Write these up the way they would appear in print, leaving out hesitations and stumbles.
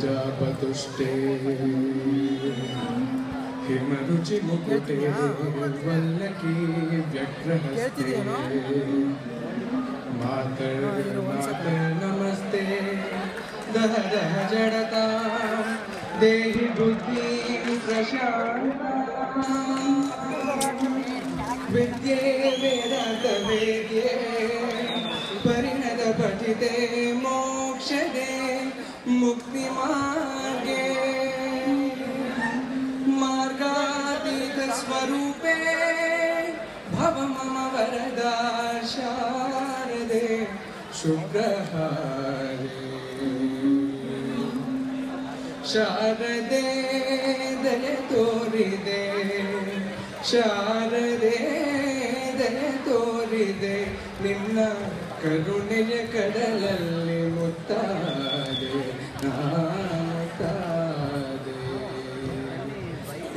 जापतुष्टे हिमरुचि मुकुटे वल्लकी व्यग्रहस्ते मातर मातर नमस्ते दह दह जड़तां देहि बुद्धिं प्रशान्तां विद्ये वेदान्त वेद्ये परिणत पठिते मोक्षदे मुक्तिमार्गे मार्गातीत स्वरूपे भव मम वरदा शारदे शुभ्रहारे शारदे दय तोरिदे शारदे दय तोरिदे निನ್ನ ಕರುಣೆಯ ಕಡಲಲ್ಲಿ ಮುತ್ತಾದೆ ನಾತಾದೆ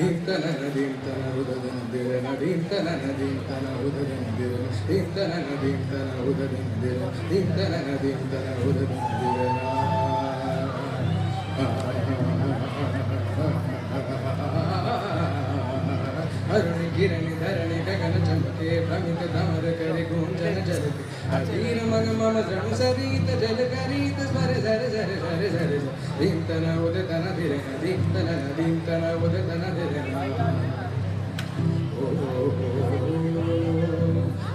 ಇಂತನ ನದಿಂತನ ಉದದಂದಿರ ನದಿಂತನ ನದಿಂತನ ಉದದಂದಿರ ಇಂತನ ನದಿಂತನ ಉದದಂದಿರ ಇಂತನ ನದಿಂತನ ಉದದಂದಿರ अरुणि गिरणि धरणि गगन चमके भ्रमित धमर करे गुंजन जलके अधीर मन मम दृढ़ सरित जल करित स्वर झर झर झर झर दीप्तन उदितन धीरन दीप्तन दीप्तन उदितन धीरन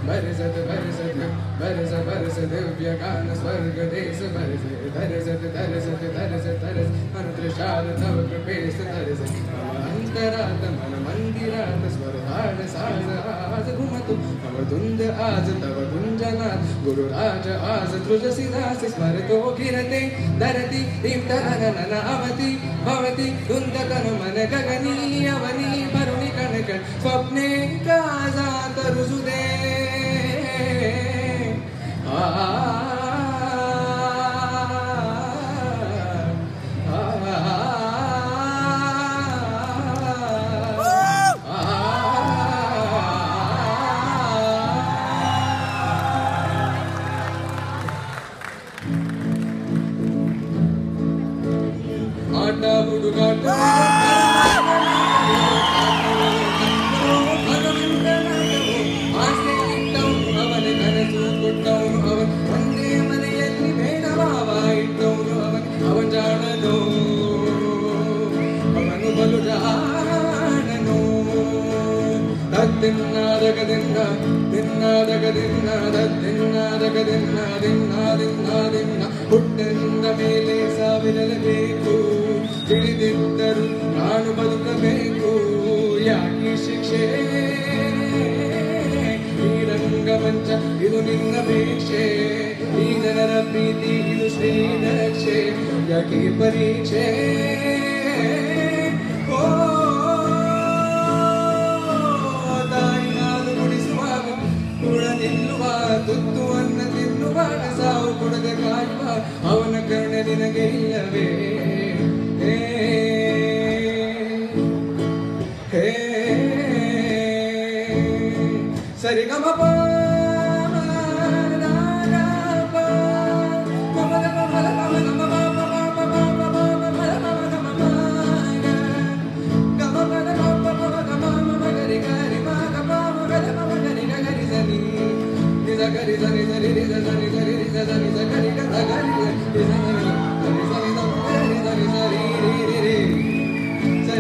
बरसत बरसत बरस बरस दिव्य गान स्वर्ग देश बरस धरसत धरसत धरसत धरस मंत्रशाल तव कृपेश धरस अंतरात मन मंदिरात स्वरधार साज आज घुमतु मम धुंद आज तव गुंजनात् गुरुराज आज तुलसी दास स्मरतो गिरते धरति दीप्तननन अवति भवति धुंदतन मन गगनी अवनी वरुणि कनक स्वप्ने काजात रुसुदे आटा बुडुगाटा ದಿನ್ನ ದಿನ್ನದಗ ದಿನ್ನ ದಿನ್ನದಗ ದಿನ್ನ ದಿನ್ನ ದಿನ್ನ ದಿನ್ನ ಹುಟ್ಟಿನಿಂದ ಮೇಲೆ ಸಾವಿರಲೇಬೇಕು ತಿಳಿದಿದ್ದರು ನಾನು ಬದುಕಬೇಕು ಯಾಕೆ ಶಿಕ್ಷೆ ಈ ರಂಗಮಂಚ ಇದು ನಿನ್ನ ಭಿಕ್ಷೆ ಈ ಜನರ ಪ್ರೀತಿ ಇದು ಶ್ರೀರಕ್ಷೆ ಯಾಕೆ ಪರೀಕ್ಷೆ ತುತ್ತು ಅನ್ನ ತಿನ್ನುವಾಗ ಸಾವು ಕೊಡದೆ ಕಾಯುವ ಅವನ ಕರುಣೆ ನಿನಗೆ ಇಲ್ಲವೇ ಸರಿ ಗಮಪ Gari gari gari gari gari gari gari gari gari gari gari